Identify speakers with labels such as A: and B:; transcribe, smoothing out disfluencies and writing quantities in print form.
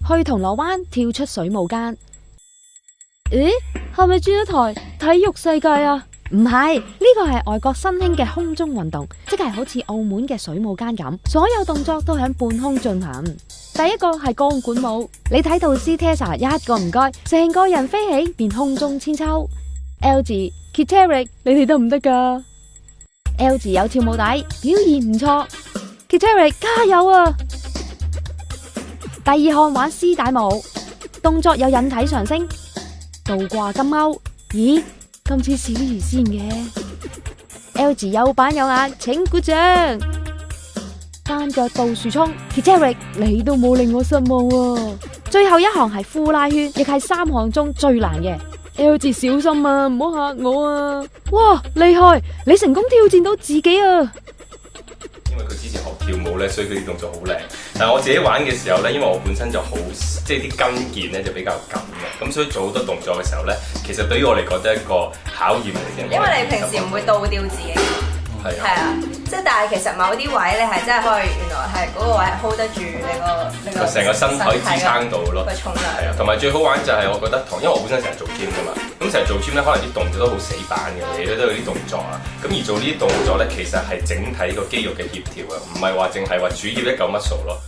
A: 去銅鑼灣跳出水舞間。咦，係咪轉咗台體育世界啊？唔係，呢個係外國新興嘅空中運動，即係好似澳門嘅水舞間咁，所有動作都喺半空進行。第一個係鋼管舞，你睇導師 Tessa 一個唔該，成個人飛起，變空中千秋。L 字 Kiteric， 你哋得唔得噶 ？L 字有跳舞底，表現唔錯。Kiteric 加油啊！第二項玩絲帶舞，動作有引體上升，倒掛金鈎。咦，今次試呢先嘅。L 字有板有眼，請鼓掌。單腳倒豎衝 ，Kiteric 你都冇令我失望啊！最後一項係呼拉圈，亦係3項中最難嘅。L 字小心啊，唔好嚇我啊！哇，厲害，你成功挑戰到自己啊！
B: 因為佢之前學跳舞咧，所以佢啲動作好靚。但係我自己玩嘅時候咧，因為我本身就好，即係啲筋腱咧就比較緊嘅，咁所以做好多動作嘅時候咧，其實對於我嚟講都係一個考驗嚟嘅。
C: 因為你平時唔會倒吊自己。係啊，即係但係其實某啲位你係真係可以，原來係嗰個位係 hold 得住你個
B: 成個身體支撐到咯，
C: 個重量。
B: 係啊，同埋最好玩就係我覺得因為我本身成日做 gym 噶嘛，咁成日做 gym 咧，可能啲動作都好死板嘅，你都有啲動作啊，咁而做呢啲動作咧，其實係整體個肌肉嘅協調啊，唔係話淨係話主要一嚿 muscle 咯。